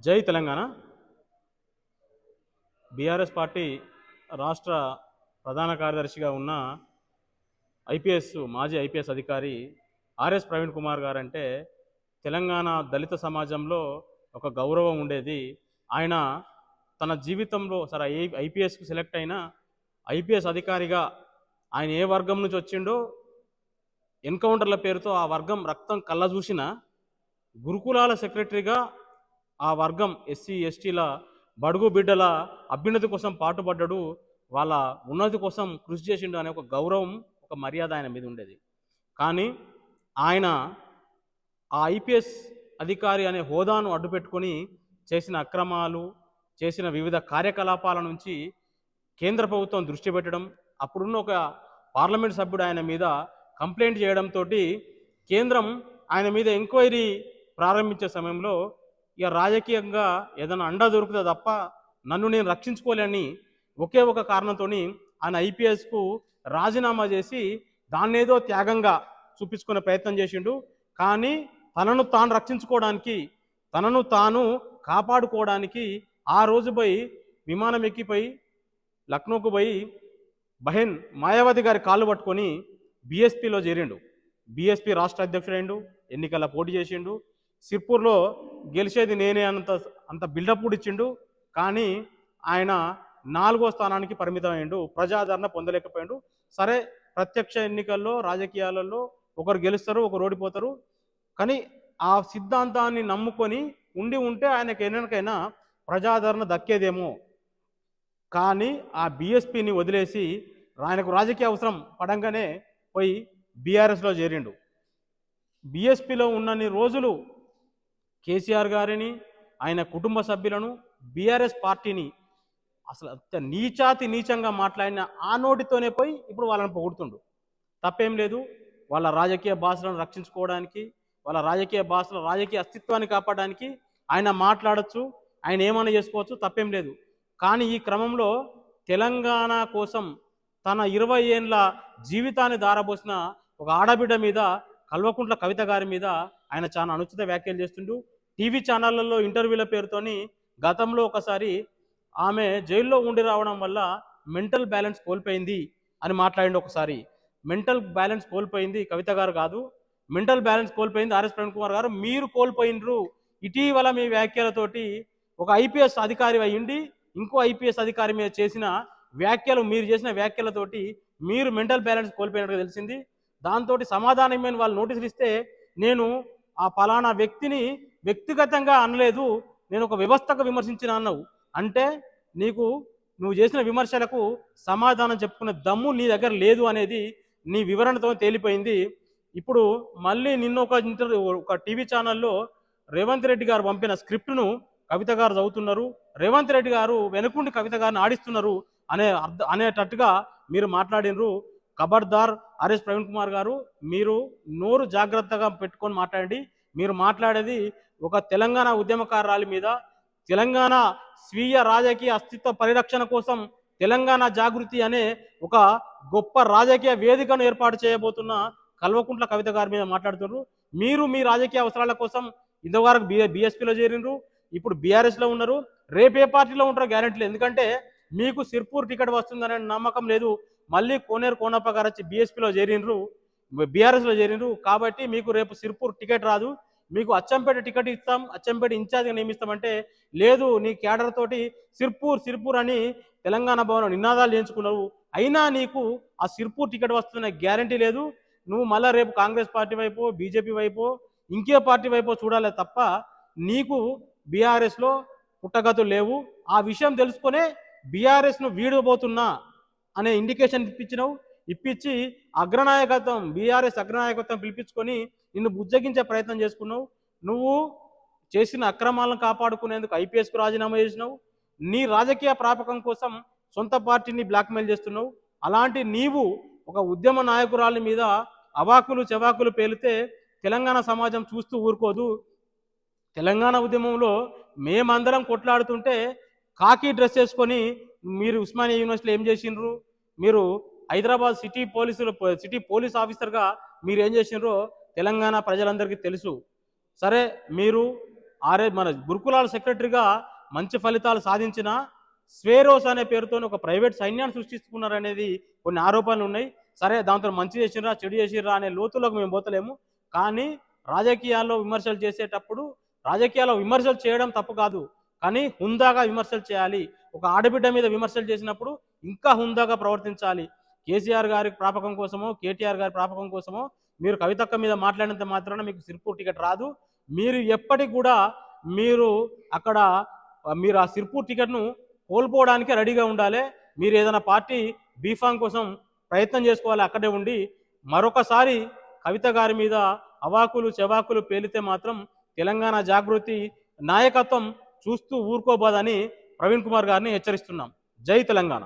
జై Telangana. BRS party రాష్ట్ర ప్రధాన కార్యదర్శిగా ఉన్న మాజీ ఐపీఎస్ అధికారి ఆర్ఎస్ ప్రవీణ్ కుమార్ గారు అంటే తెలంగాణ దళిత సమాజంలో ఒక గౌరవం ఉండేది. ఆయన తన జీవితంలో సరే ఐపీఎస్కు సెలెక్ట్ అయిన ఐపీఎస్ అధికారిగా ఆయన ఏ వర్గం నుంచి వచ్చిండో ఎన్కౌంటర్ల పేరుతో ఆ వర్గం రక్తం కళ్ళ చూసిన గురుకులాల సెక్రటరీగా ఆ వర్గం ఎస్సీ ఎస్టీల బడుగు బిడ్డల అభ్యున్నతి కోసం పాటుపడ్డాడు, వాళ్ళ ఉన్నతి కోసం కృషి చేసిండు అనే ఒక గౌరవం, ఒక మర్యాద ఆయన మీద ఉండేది. కానీ ఆయన ఆ ఐపీఎస్ అధికారి అనే హోదాను అడ్డుపెట్టుకొని చేసిన అక్రమాలు, చేసిన వివిధ కార్యకలాపాల నుంచి కేంద్ర ప్రభుత్వం దృష్టి పెట్టడం, అప్పుడున్న ఒక పార్లమెంట్ సభ్యుడు ఆయన మీద కంప్లైంట్ చేయడంతో కేంద్రం ఆయన మీద ఎంక్వైరీ ప్రారంభించే సమయంలో ఇక రాజకీయంగా ఏదైనా అండా దొరుకుతుంది తప్ప నన్ను నేను రక్షించుకోలేని ఒకే ఒక కారణంతో ఆయన ఐపీఎస్కు రాజీనామా చేసి దాన్నేదో త్యాగంగా చూపించుకునే ప్రయత్నం చేసిండు. కానీ తనను తాను రక్షించుకోవడానికి, తనను తాను కాపాడుకోవడానికి ఆ రోజు పోయి విమానం ఎక్కిపోయి లక్నోకు పోయి బహెన్ మాయావతి గారి కాళ్ళు పట్టుకొని బీఎస్పీలో చేరిండు. బీఎస్పీ రాష్ట్ర అధ్యక్షుడైండు, ఎన్నికల పోటీ చేసిండు, సిర్పూర్లో గెలిచేది నేనే అంత బిల్డప్ కూడా ఇచ్చిండు. కానీ ఆయన 4వ స్థానానికి పరిమితమైండు, ప్రజాదరణ పొందలేకపోయిండు. సరే, ప్రత్యక్ష ఎన్నికల్లో రాజకీయాలలో ఒకరు గెలుస్తారు, ఒకరు ఓడిపోతారు. కానీ ఆ సిద్ధాంతాన్ని నమ్ముకొని ఉంటే ఆయనకు ఎన్నకైనా ప్రజాదరణ దక్కేదేమో. కానీ ఆ బీఎస్పీని వదిలేసి ఆయనకు రాజకీయ అవసరం పడంగానే పోయి బీఆర్ఎస్లో చేరిండు. బీఎస్పీలో ఉన్నన్ని రోజులు కేసీఆర్ గారిని, ఆయన కుటుంబ సభ్యులను, బీఆర్ఎస్ పార్టీని అసలు నీచంగా మాట్లాడిన ఆ నోటితోనే పోయి ఇప్పుడు వాళ్ళని పొగుడుతుండు. తప్పేం లేదు, వాళ్ళ రాజకీయ భాషలను రక్షించుకోవడానికి, వాళ్ళ రాజకీయ అస్తిత్వాన్ని కాపాడడానికి ఆయన మాట్లాడచ్చు, ఆయన ఏమైనా చేసుకోవచ్చు, తప్పేం లేదు. కానీ ఈ క్రమంలో తెలంగాణ కోసం తన 20 ఏళ్ళ జీవితాన్ని దారబోసిన ఒక ఆడబిడ్డ మీద, కల్వకుంట్ల కవిత గారి మీద ఆయన చాలా అనుచిత వ్యాఖ్యలు చేస్తుండు. టీవీ ఛానళ్లలో ఇంటర్వ్యూల పేరుతోని గతంలో ఒకసారి ఆమె జైల్లో ఉండి రావడం వల్ల మెంటల్ బ్యాలెన్స్ కోల్పోయింది అని మాట్లాడిండు. ఒకసారి మెంటల్ బ్యాలెన్స్ కోల్పోయింది కవిత గారు కాదు, మెంటల్ బ్యాలెన్స్ కోల్పోయింది ఆర్ఎస్ ప్రవీణ్ కుమార్ గారు, మీరు కోల్పోయినరు. ఇటీవల మీ వ్యాఖ్యలతోటి ఒక ఐపీఎస్ అధికారి అయ్యిండి ఇంకో ఐపీఎస్ అధికారి మీద చేసిన వ్యాఖ్యలు, మీరు చేసిన వ్యాఖ్యలతోటి మీరు మెంటల్ బ్యాలెన్స్ కోల్పోయినట్టుగా తెలిసింది. దాంతో సమాధానమైన వాళ్ళు నోటీసులు ఇస్తే నేను ఆ ఫలానా వ్యక్తిని వ్యక్తిగతంగా అనలేదు, నేను ఒక వ్యవస్థకు విమర్శించిన అన్నావు. అంటే నువ్వు చేసిన విమర్శలకు సమాధానం చెప్పుకునే దమ్ము నీ దగ్గర లేదు అనేది నీ వివరణతో తేలిపోయింది. ఇప్పుడు మళ్ళీ నిన్న ఒక టీవీ ఛానల్లో రేవంత్ రెడ్డి గారు పంపిన స్క్రిప్ట్ను కవిత గారు చదువుతున్నారు, రేవంత్ రెడ్డి గారు వెనుకుండి కవిత గారిని ఆడిస్తున్నారు అనేటట్టుగా మీరు మాట్లాడినరు. ఖబర్దార్ ఆర్ఎస్ ప్రవీణ్ కుమార్ గారు, మీరు నోరు జాగ్రత్తగా పెట్టుకొని మాట్లాడండి. మీరు మాట్లాడేది ఒక తెలంగాణ ఉద్యమకారురాలి మీద, తెలంగాణ స్వీయ రాజకీయ అస్తిత్వ పరిరక్షణ కోసం తెలంగాణ జాగృతి అనే ఒక గొప్ప రాజకీయ వేదికను ఏర్పాటు చేయబోతున్న కల్వకుంట్ల కవిత గారి మీద మాట్లాడుతున్నారు. మీరు మీ రాజకీయ అవసరాల కోసం ఇంతవరకు బీఎస్పీలో చేరినరు, ఇప్పుడు బీఆర్ఎస్లో ఉన్నారు, రేపు ఏ పార్టీలో ఉంటారో గ్యారెంటీ లేదు. ఎందుకంటే మీకు సిర్పూర్ టికెట్ వస్తుందనే నమ్మకం లేదు. మళ్ళీ కోనేరు కోనప్ప గారు వచ్చి బీఆర్ఎస్లో చేరినరు కాబట్టి మీకు రేపు సిర్పూర్ టికెట్ రాదు. మీకు అచ్చంపేట టికెట్ ఇస్తాం, అచ్చంపేట ఇన్ఛార్జ్గా నియమిస్తామంటే లేదు, నీ క్యాడర్ తోటి సిర్పూర్ అని తెలంగాణ భవన్ నినాదాలు చేయించుకున్నావు. అయినా నీకు ఆ సిర్పూర్ టికెట్ వస్తుందనే గ్యారంటీ లేదు. నువ్వు మళ్ళీ రేపు కాంగ్రెస్ పార్టీ వైపు, బీజేపీ వైపు, ఇంకే పార్టీ వైపు చూడాలి తప్ప నీకు బీఆర్ఎస్లో పుట్టగతులు లేవు. ఆ విషయం తెలుసుకునే బీఆర్ఎస్ను వీడబోతున్నా అనే ఇండికేషన్ ఇప్పించి బీఆర్ఎస్ అగ్రనాయకత్వం పిలిపించుకొని నిన్ను బుజ్జగించే ప్రయత్నం చేసుకున్నావు. నువ్వు చేసిన అక్రమాలను కాపాడుకునేందుకు ఐపీఎస్కు రాజీనామా చేసినావు. నీ రాజకీయ ప్రాపకం కోసం సొంత పార్టీని బ్లాక్మెయిల్ చేస్తున్నావు. అలాంటి నీవు ఒక ఉద్యమ నాయకురాలి మీద అవాకులు చెవాకులు పేలితే తెలంగాణ సమాజం చూస్తూ ఊరుకోదు. తెలంగాణ ఉద్యమంలో మేమందరం కొట్లాడుతుంటే కాకి డ్రెస్ వేసుకొని మీరు ఉస్మానియా యూనివర్సిటీలో ఏం చేసిండ్రు, మీరు హైదరాబాద్ సిటీ పోలీస్ ఆఫీసర్గా మీరు ఏం చేసినారో తెలంగాణ ప్రజలందరికీ తెలుసు. సరే, మీరు మన గురుకులాల సెక్రటరీగా మంచి ఫలితాలు సాధించిన స్వేరోస్ అనే పేరుతో ఒక ప్రైవేట్ సైన్యాన్ని సృష్టిస్తున్నారనేది కొన్ని ఆరోపణలు ఉన్నాయి. సరే, దాంతో మంచి చేసిర్రా చెడు చేసిర్రా అనే లోతులకు మేము పోతలేము. కానీ రాజకీయాల్లో విమర్శలు చేసేటప్పుడు రాజకీయాల్లో విమర్శలు చేయడం తప్పు కాదు, కానీ హుందాగా విమర్శలు చేయాలి. ఒక ఆడబిడ్డ మీద విమర్శలు చేసినప్పుడు ఇంకా హుందాగా ప్రవర్తించాలి. కేసీఆర్ గారి ప్రాపకం కోసమో కేటీఆర్ గారి ప్రాపకం కోసమో మీరు కవితక్క మీద మాట్లాడినంత మాత్రాన మీకు సిర్పూర్ టికెట్ రాదు. మీరు ఎప్పటికి కూడా మీరు అక్కడ మీరు ఆ సిర్పూర్ టికెట్ను కోల్పోవడానికి రెడీగా ఉండాలి. మీరు ఏదైనా పార్టీ బీఫామ్ కోసం ప్రయత్నం చేసుకోవాలి అక్కడే ఉండి. మరొకసారి కవిత గారి మీద అవాకులు చెవాకులు పేలితే మాత్రం తెలంగాణ జాగృతి నాయకత్వం చూస్తూ ఊరుకోబోదని ప్రవీణ్ కుమార్ గారిని హెచ్చరిస్తున్నాం. జై తెలంగాణ.